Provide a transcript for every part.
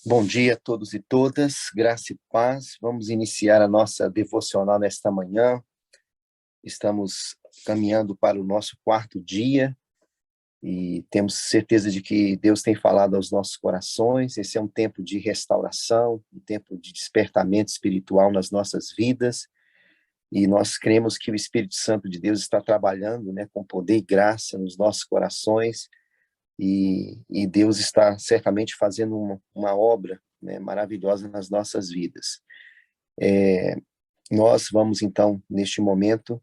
Bom dia a todos e todas, graça e paz. Vamos iniciar a nossa devocional nesta manhã. Estamos caminhando para o nosso quarto dia e temos certeza de que Deus tem falado aos nossos corações. Esse é um tempo de restauração, um tempo de despertamento espiritual nas nossas vidas, e nós cremos que o Espírito Santo de Deus está trabalhando, com poder e graça nos nossos corações. E Deus está certamente fazendo uma obra, maravilhosa nas nossas vidas. Nós vamos, então, neste momento,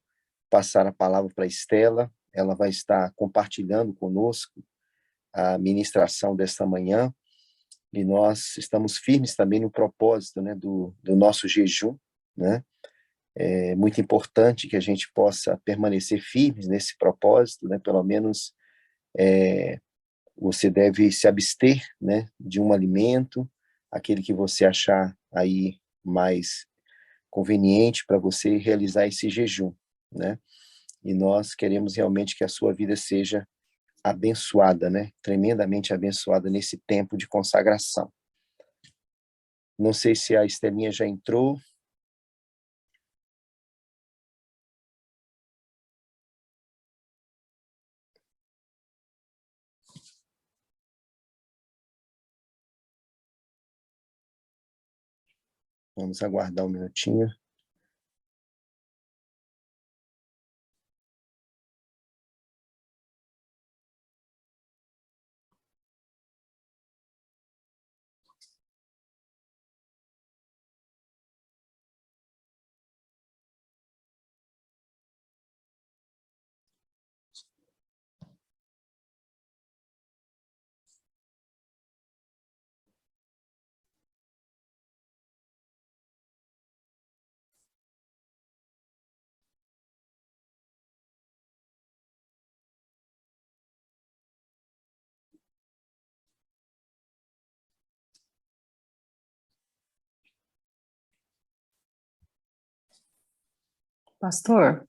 passar a palavra para a Estela. Ela vai estar compartilhando conosco a ministração desta manhã, e nós estamos firmes também no propósito, do nosso jejum, né? É muito importante que a gente possa permanecer firmes nesse propósito, pelo menos você deve se abster, de um alimento, aquele que você achar aí mais conveniente para você realizar esse jejum, E nós queremos realmente que a sua vida seja abençoada, tremendamente abençoada nesse tempo de consagração. Não sei se a Estelinha já entrou. Vamos aguardar um minutinho. Pastor,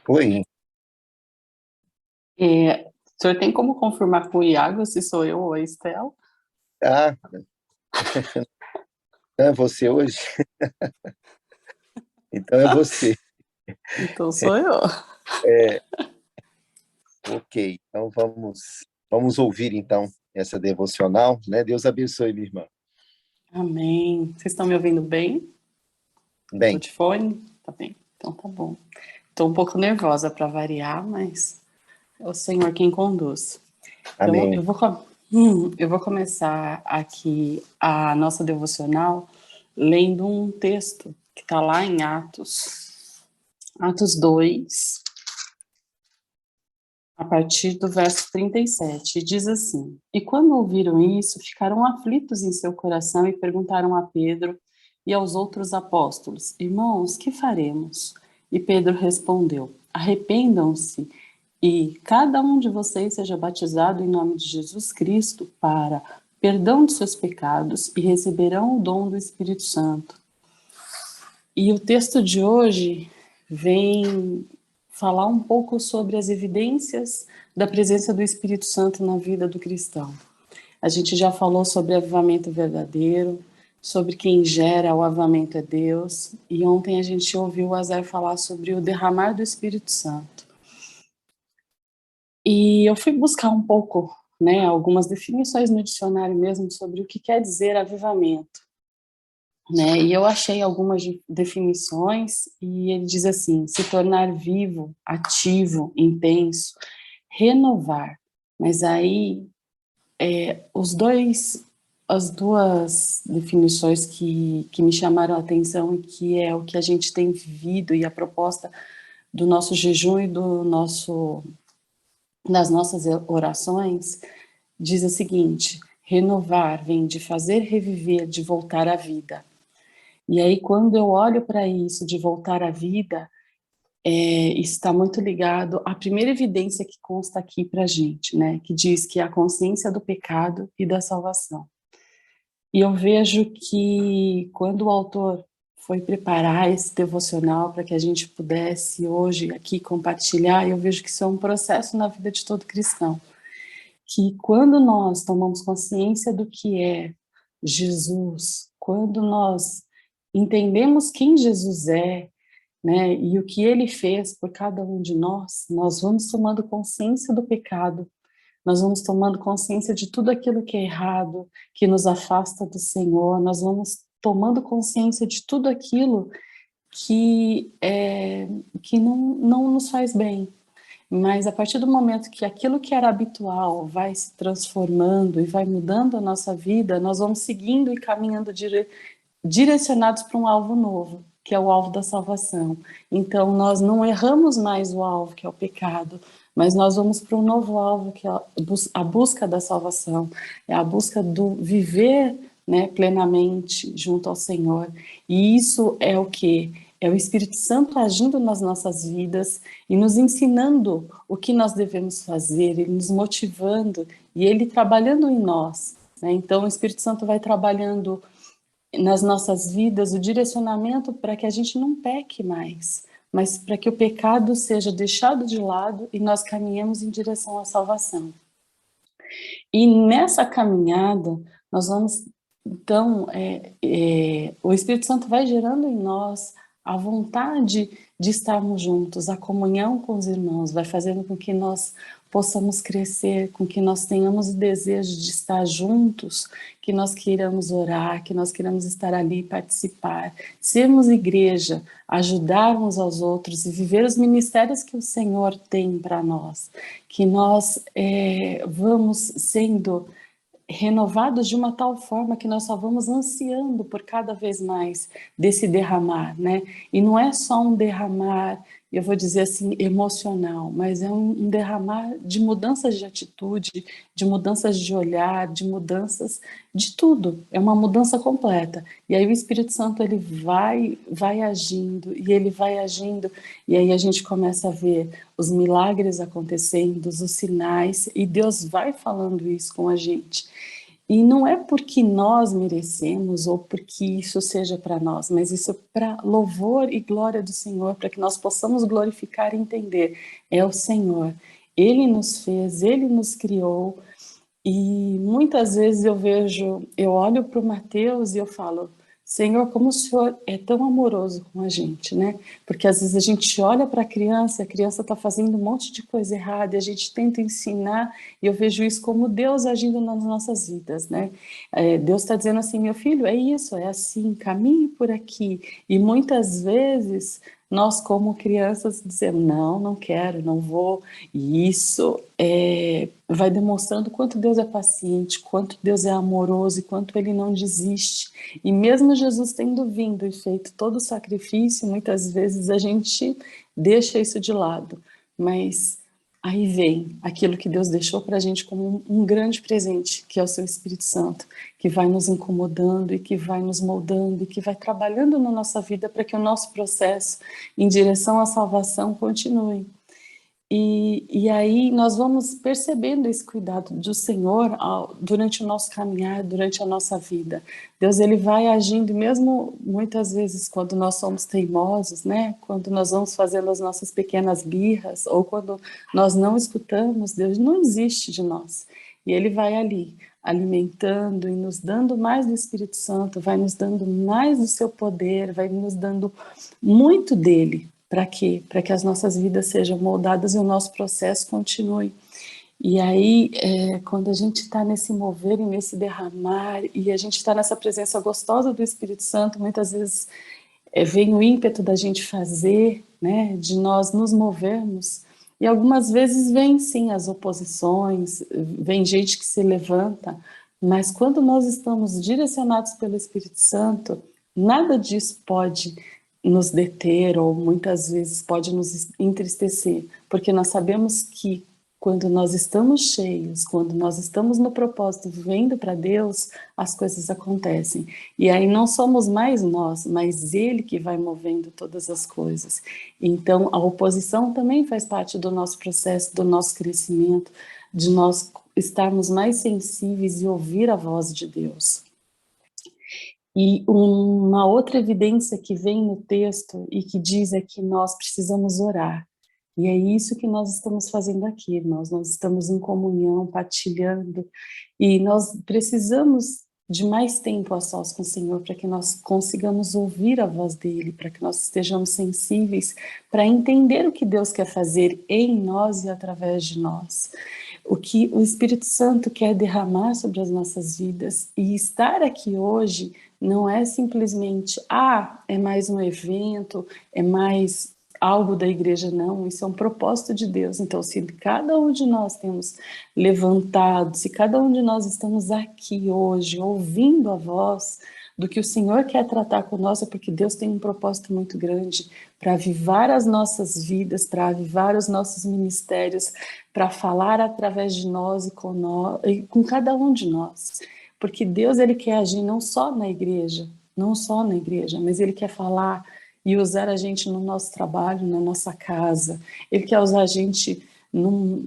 Oi. o senhor tem como confirmar com o Iago se sou eu ou a Estela? Ah, é você hoje? Então é você. Então sou eu. Ok, então vamos ouvir então essa devocional, Deus abençoe, minha irmã. Amém. Vocês estão me ouvindo bem? Bem, Tô de fone? Tá bem, então tá bom. Tô um pouco nervosa para variar, mas é o Senhor quem conduz. Então amém. eu vou começar aqui a nossa devocional lendo um texto que está lá em Atos 2, a partir do verso 37, diz assim: E quando ouviram isso, ficaram aflitos em seu coração e perguntaram a Pedro e aos outros apóstolos: Irmãos, que faremos? E Pedro respondeu: Arrependam-se e cada um de vocês seja batizado em nome de Jesus Cristo para perdão de seus pecados e receberão o dom do Espírito Santo. E o texto de hoje vem falar um pouco sobre as evidências da presença do Espírito Santo na vida do cristão. A gente já falou sobre avivamento verdadeiro, sobre quem gera o avivamento é Deus, e ontem a gente ouviu o Azar falar sobre o derramar do Espírito Santo. E eu fui buscar um pouco, algumas definições no dicionário mesmo sobre o que quer dizer avivamento. E eu achei algumas definições, e ele diz assim: se tornar vivo, ativo, intenso, renovar. Mas aí, as duas definições que me chamaram a atenção, e que é o que a gente tem vivido, e a proposta do nosso jejum e das nossas orações, diz o seguinte: renovar vem de fazer reviver, de voltar à vida. E aí, quando eu olho para isso, de voltar à vida, está muito ligado à primeira evidência que consta aqui para a gente, que diz que é a consciência do pecado e da salvação. E eu vejo que quando o autor foi preparar esse devocional para que a gente pudesse hoje aqui compartilhar, eu vejo que isso é um processo na vida de todo cristão. Que quando nós tomamos consciência do que é Jesus, quando nós entendemos quem Jesus é, né, e o que ele fez por cada um de nós vamos tomando consciência do pecado, nós vamos tomando consciência de tudo aquilo que é errado, que nos afasta do Senhor, nós vamos tomando consciência de tudo aquilo que não nos faz bem. Mas a partir do momento que aquilo que era habitual vai se transformando e vai mudando a nossa vida, nós vamos seguindo e caminhando direcionados para um alvo novo, que é o alvo da salvação. Então, nós não erramos mais o alvo, que é o pecado, mas nós vamos para um novo alvo, que é a busca da salvação, é a busca do viver, né, plenamente junto ao Senhor. E isso é o quê? É o Espírito Santo agindo nas nossas vidas e nos ensinando o que nós devemos fazer, ele nos motivando e ele trabalhando em nós, né? Então, o Espírito Santo vai trabalhando nas nossas vidas o direcionamento para que a gente não peque mais, mas para que o pecado seja deixado de lado e nós caminhemos em direção à salvação. E nessa caminhada, nós vamos, então, o Espírito Santo vai gerando em nós a vontade de estarmos juntos, a comunhão com os irmãos, vai fazendo com que nós possamos crescer, com que nós tenhamos o desejo de estar juntos, que nós queiramos orar, que nós queiramos estar ali e participar, sermos igreja, ajudarmos aos outros e viver os ministérios que o Senhor tem para nós, que nós vamos sendo renovados de uma tal forma que nós só vamos ansiando por cada vez mais desse derramar, né? E não é só um derramar, eu vou dizer assim, emocional, mas é um derramar de mudanças de atitude, de mudanças de olhar, de mudanças de tudo. É uma mudança completa. E aí o Espírito Santo, ele vai agindo, e ele vai agindo, e aí a gente começa a ver os milagres acontecendo, os sinais, e Deus vai falando isso com a gente. E não é porque nós merecemos ou porque isso seja para nós, mas isso é para louvor e glória do Senhor, para que nós possamos glorificar e entender. É o Senhor. Ele nos fez, Ele nos criou. E muitas vezes eu olho para o Mateus e eu falo, Senhor, como o Senhor é tão amoroso com a gente, né? Porque às vezes a gente olha para a criança está fazendo um monte de coisa errada, e a gente tenta ensinar, e eu vejo isso como Deus agindo nas nossas vidas, né? Deus está dizendo assim, meu filho, é isso, é assim, caminhe por aqui. E muitas vezes nós, como crianças, dizemos, não, não quero, não vou. E isso vai demonstrando quanto Deus é paciente, quanto Deus é amoroso e quanto Ele não desiste. E mesmo Jesus tendo vindo e feito todo o sacrifício, muitas vezes a gente deixa isso de lado. Mas aí vem aquilo que Deus deixou para a gente como um grande presente, que é o Seu Espírito Santo, que vai nos incomodando e que vai nos moldando e que vai trabalhando na nossa vida para que o nosso processo em direção à salvação continue. E aí nós vamos percebendo esse cuidado do Senhor durante o nosso caminhar, durante a nossa vida. Deus, ele vai agindo, mesmo muitas vezes quando nós somos teimosos, né? Quando nós vamos fazendo as nossas pequenas birras, ou quando nós não escutamos, Deus não desiste de nós. E ele vai ali, alimentando e nos dando mais do Espírito Santo, vai nos dando mais do seu poder, vai nos dando muito dele. Para quê? Para que as nossas vidas sejam moldadas e o nosso processo continue. E aí, quando a gente está nesse mover e nesse derramar, e a gente está nessa presença gostosa do Espírito Santo, muitas vezes vem o ímpeto da gente fazer, né, de nós nos movermos, e algumas vezes vem sim as oposições, vem gente que se levanta, mas quando nós estamos direcionados pelo Espírito Santo, nada disso pode nos deter ou muitas vezes pode nos entristecer, porque nós sabemos que quando nós estamos cheios, quando nós estamos no propósito, vivendo para Deus, as coisas acontecem. E aí não somos mais nós, mas Ele que vai movendo todas as coisas. Então, a oposição também faz parte do nosso processo, do nosso crescimento, de nós estarmos mais sensíveis e ouvir a voz de Deus. E uma outra evidência que vem no texto e que diz é que nós precisamos orar. E é isso que nós estamos fazendo aqui, irmãos. Nós estamos em comunhão, partilhando, e nós precisamos de mais tempo a sós com o Senhor, para que nós consigamos ouvir a voz dele, para que nós estejamos sensíveis, para entender o que Deus quer fazer em nós e através de nós. O que o Espírito Santo quer derramar sobre as nossas vidas. E estar aqui hoje não é simplesmente, é mais um evento, é mais algo da igreja, não, isso é um propósito de Deus. Então, se cada um de nós temos levantado, se cada um de nós estamos aqui hoje ouvindo a voz do que o Senhor quer tratar conosco, é porque Deus tem um propósito muito grande para avivar as nossas vidas, para avivar os nossos ministérios, para falar através de nós e com cada um de nós. Porque Deus, ele quer agir não só na igreja, mas ele quer falar e usar a gente no nosso trabalho, na nossa casa. Ele quer usar a gente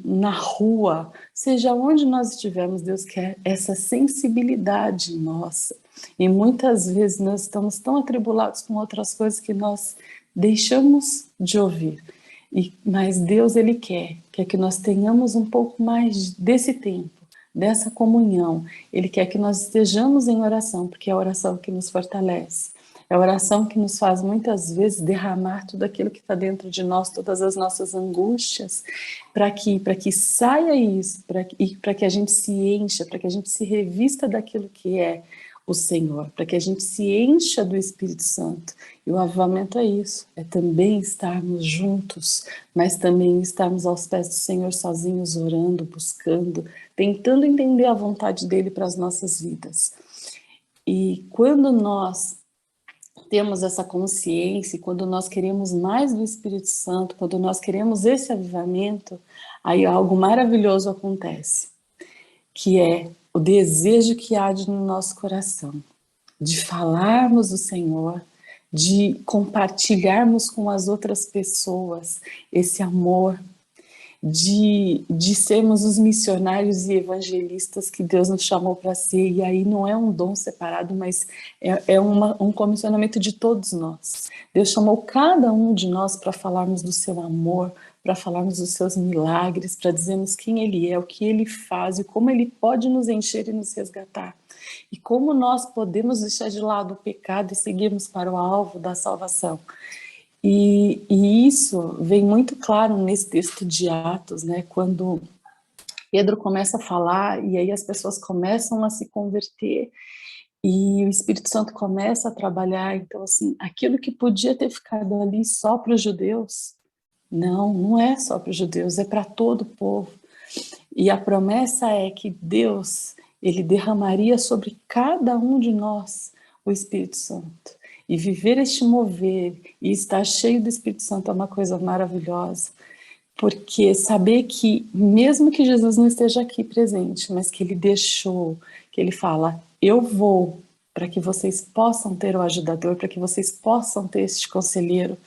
na rua, seja onde nós estivermos. Deus quer essa sensibilidade nossa. E muitas vezes nós estamos tão atribulados com outras coisas que nós deixamos de ouvir. Mas Deus, ele quer que nós tenhamos um pouco mais desse tempo, dessa comunhão. Ele quer que nós estejamos em oração, porque é a oração que nos fortalece. É a oração que nos faz muitas vezes derramar tudo aquilo que está dentro de nós, todas as nossas angústias, para que saia isso, para que a gente se encha, para que a gente se revista daquilo que é o Senhor, para que a gente se encha do Espírito Santo. E o avivamento é isso, é também estarmos juntos, mas também estarmos aos pés do Senhor sozinhos, orando, buscando, tentando entender a vontade dele para as nossas vidas. E quando nós temos essa consciência, quando nós queremos mais do Espírito Santo, quando nós queremos esse avivamento, aí algo maravilhoso acontece, que é o desejo que há no nosso coração, de falarmos do Senhor, de compartilharmos com as outras pessoas esse amor, de sermos os missionários e evangelistas que Deus nos chamou para ser. E aí não é um dom separado, mas é um comissionamento de todos nós. Deus chamou cada um de nós para falarmos do seu amor, para falarmos dos seus milagres, para dizermos quem Ele é, o que Ele faz e como Ele pode nos encher e nos resgatar. E como nós podemos deixar de lado o pecado e seguirmos para o alvo da salvação. E isso vem muito claro nesse texto de Atos, né? Quando Pedro começa a falar e aí as pessoas começam a se converter e o Espírito Santo começa a trabalhar. Então, assim, aquilo que podia ter ficado ali só para os judeus, não é só para os judeus, é para todo o povo. E a promessa é que Deus, ele derramaria sobre cada um de nós o Espírito Santo. E viver este mover e estar cheio do Espírito Santo é uma coisa maravilhosa. Porque saber que, mesmo que Jesus não esteja aqui presente, mas que ele deixou, que ele fala, eu vou, para que vocês possam ter o ajudador, para que vocês possam ter este conselheiro,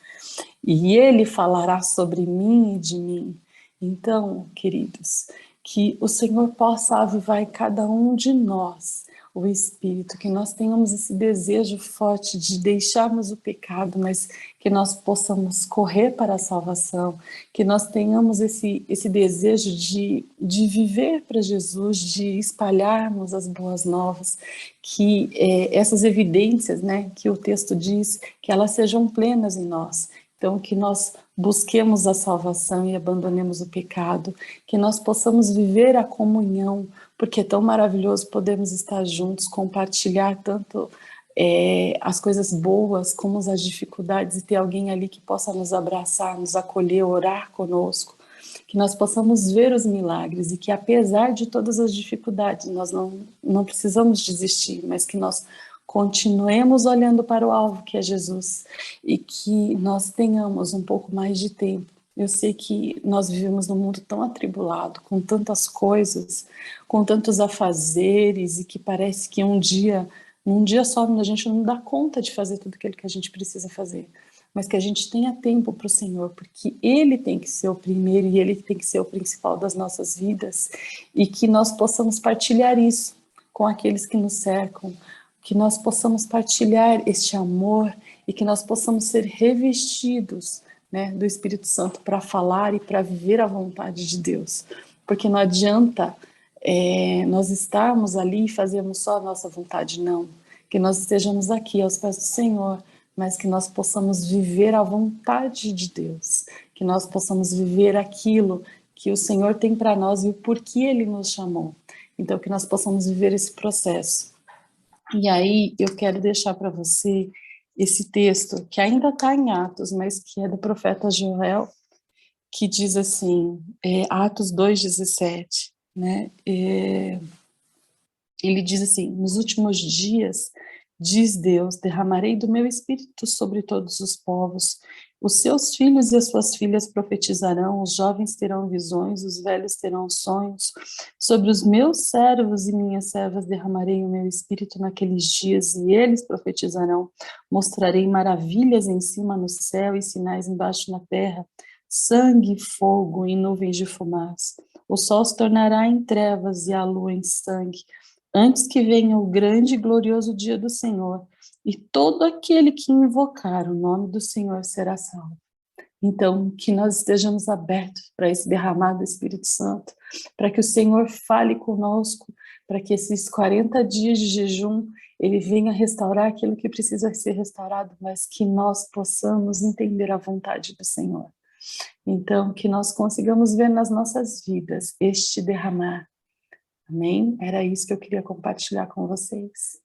e ele falará sobre mim e de mim. Então, queridos, que o Senhor possa avivar em cada um de nós o Espírito, que nós tenhamos esse desejo forte de deixarmos o pecado, mas que nós possamos correr para a salvação, que nós tenhamos esse desejo de viver para Jesus, de espalharmos as boas novas, que essas evidências, né, que o texto diz, que elas sejam plenas em nós. Então, que nós busquemos a salvação e abandonemos o pecado, que nós possamos viver a comunhão, porque é tão maravilhoso podermos estar juntos, compartilhar tanto as coisas boas como as dificuldades e ter alguém ali que possa nos abraçar, nos acolher, orar conosco, que nós possamos ver os milagres e que apesar de todas as dificuldades, nós não precisamos desistir, mas que nós continuemos olhando para o alvo que é Jesus e que nós tenhamos um pouco mais de tempo. Eu sei que nós vivemos num mundo tão atribulado, com tantas coisas, com tantos afazeres e que parece que num dia só a gente não dá conta de fazer tudo aquilo que a gente precisa fazer, mas que a gente tenha tempo para o Senhor, porque Ele tem que ser o primeiro e Ele tem que ser o principal das nossas vidas e que nós possamos partilhar isso com aqueles que nos cercam, que nós possamos partilhar este amor e que nós possamos ser revestidos, né, do Espírito Santo para falar e para viver a vontade de Deus. Porque não adianta nós estarmos ali e fazermos só a nossa vontade, não. Que nós estejamos aqui aos pés do Senhor, mas que nós possamos viver a vontade de Deus, que nós possamos viver aquilo que o Senhor tem para nós e o porquê Ele nos chamou. Então, que nós possamos viver esse processo. E aí, eu quero deixar para você esse texto, que ainda está em Atos, mas que é do profeta Joel, que diz assim, Atos 2,17, né? Ele diz assim: nos últimos dias, diz Deus, derramarei do meu espírito sobre todos os povos. Os seus filhos e as suas filhas profetizarão, os jovens terão visões, os velhos terão sonhos. Sobre os meus servos e minhas servas derramarei o meu espírito naqueles dias, e eles profetizarão. Mostrarei maravilhas em cima no céu e sinais embaixo na terra, sangue, fogo e nuvens de fumaça. O sol se tornará em trevas e a lua em sangue, antes que venha o grande e glorioso dia do Senhor, e todo aquele que invocar o nome do Senhor será salvo. Então, que nós estejamos abertos para esse derramar do Espírito Santo, para que o Senhor fale conosco, para que esses 40 dias de jejum, ele venha restaurar aquilo que precisa ser restaurado, mas que nós possamos entender a vontade do Senhor. Então, que nós consigamos ver nas nossas vidas este derramar. Amém? Era isso que eu queria compartilhar com vocês.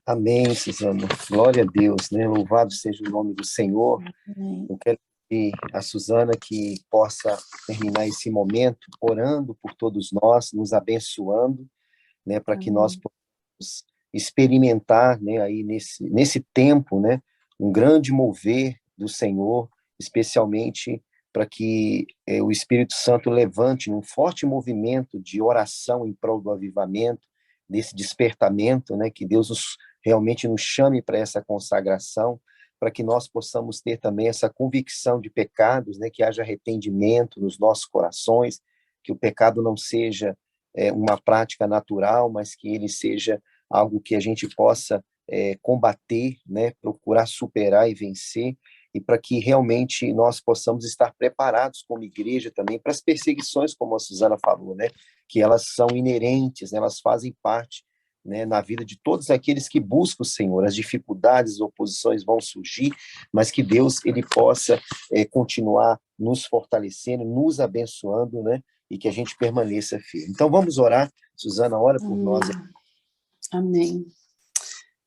Amém, Suzana. Glória a Deus, né? Louvado seja o nome do Senhor. Amém. Eu quero pedir a Suzana que possa terminar esse momento orando por todos nós, nos abençoando, né? Para que nós possamos experimentar, né? Aí nesse tempo, né? Um grande mover do Senhor, especialmente para que o Espírito Santo levante um forte movimento de oração em prol do avivamento, desse despertamento, né? Que Deus realmente nos chame para essa consagração, para que nós possamos ter também essa convicção de pecados, né? Que haja arrependimento nos nossos corações, que o pecado não seja uma prática natural, mas que ele seja algo que a gente possa combater, né? Procurar superar e vencer, e para que realmente nós possamos estar preparados como igreja também para as perseguições, como a Suzana falou, né? Que elas são inerentes, né? Elas fazem parte, né, na vida de todos aqueles que buscam o Senhor. As dificuldades, as oposições vão surgir, mas que Deus ele possa continuar nos fortalecendo, nos abençoando, né? E que a gente permaneça firme. Então vamos orar. Suzana, ora por nós. Amém.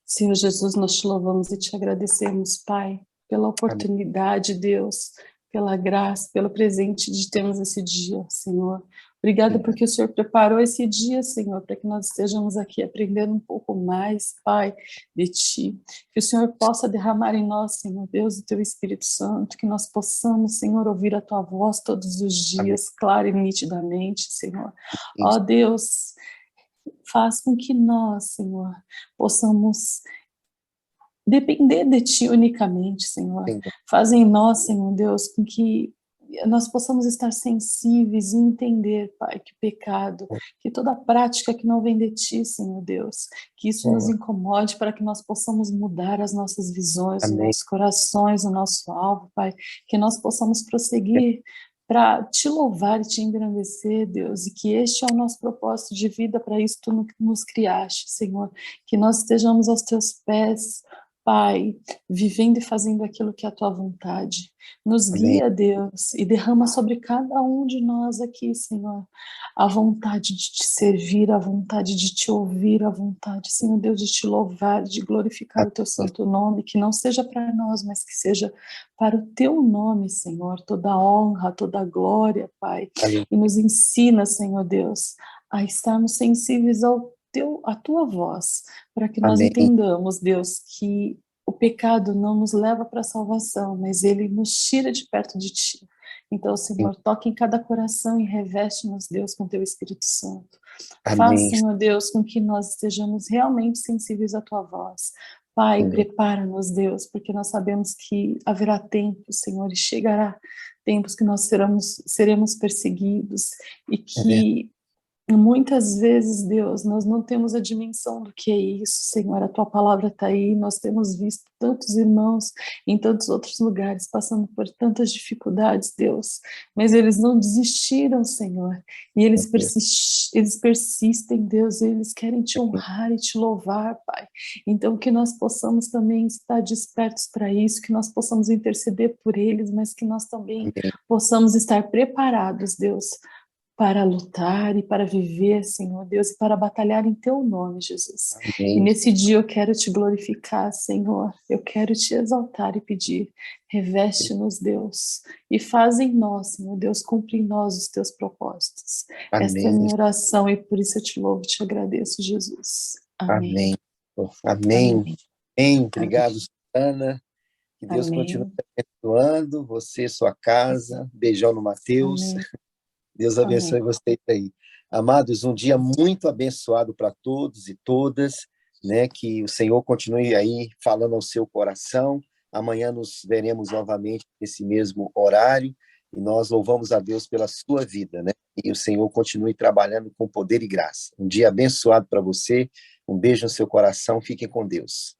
Senhor Jesus, nós te louvamos e te agradecemos, Pai, pela oportunidade, Deus, pela graça, pelo presente de termos esse dia, Senhor. Obrigada porque o Senhor preparou esse dia, Senhor, para que nós estejamos aqui aprendendo um pouco mais, Pai, de Ti. Que o Senhor possa derramar em nós, Senhor Deus, o Teu Espírito Santo, que nós possamos, Senhor, ouvir a Tua voz todos os dias, clara e nitidamente, Senhor. Ó Deus, faz com que nós, Senhor, possamos depender de Ti unicamente, Senhor. Faz em nós, Senhor Deus, com que nós possamos estar sensíveis e entender, Pai, que pecado, que toda prática que não vem de Ti, Senhor Deus, que isso nos incomode para que nós possamos mudar as nossas visões, os nossos corações, o nosso alvo, Pai, que nós possamos prosseguir para Te louvar e Te engrandecer, Deus, e que este é o nosso propósito de vida, para isso Tu nos criaste, Senhor, que nós estejamos aos Teus pés, Pai, vivendo e fazendo aquilo que é a Tua vontade. Nos guia, Deus, e derrama sobre cada um de nós aqui, Senhor, a vontade de Te servir, a vontade de Te ouvir, a vontade, Senhor Deus, de Te louvar, de glorificar o Teu santo nome, que não seja para nós, mas que seja para o Teu nome, Senhor, toda honra, toda glória, Pai. E nos ensina, Senhor Deus, a estarmos sensíveis a Tua voz, para que nós entendamos, Deus, que o pecado não nos leva para a salvação, mas ele nos tira de perto de Ti. Então, Senhor, toque em cada coração e reveste-nos, Deus, com Teu Espírito Santo. Faz, Senhor Deus, com que nós estejamos realmente sensíveis à Tua voz. Pai, prepara-nos, Deus, porque nós sabemos que haverá tempo, Senhor, e chegará tempos que nós seremos perseguidos e que Muitas vezes, Deus, nós não temos a dimensão do que é isso, Senhor. A tua palavra está aí, nós temos visto tantos irmãos em tantos outros lugares passando por tantas dificuldades, Deus, mas eles não desistiram, Senhor, e eles persistem, Deus, e eles querem te honrar e te louvar, Pai. Então, que nós possamos também estar despertos para isso, que nós possamos interceder por eles, mas que nós também possamos estar preparados, Deus, para lutar e para viver, Senhor Deus, e para batalhar em Teu nome, Jesus. E Amém. nesse dia eu quero Te glorificar, Senhor, eu quero Te exaltar e pedir, reveste-nos, Deus, e faz em nós, Senhor Deus, cumpre em nós os Teus propósitos. Esta é a Amém. minha oração e por isso eu Te louvo e Te agradeço, Jesus. Amém. Amém. Amém. Amém. Obrigado, Ana. Que Deus continue Amém. te abençoando, você, sua casa. Beijão no Mateus. Amém. Deus abençoe vocês aí. Amados, um dia muito abençoado para todos e todas, né? Que o Senhor continue aí falando ao seu coração. Amanhã nos veremos novamente nesse mesmo horário e nós louvamos a Deus pela sua vida, né? E o Senhor continue trabalhando com poder e graça. Um dia abençoado para você. Um beijo no seu coração. Fiquem com Deus.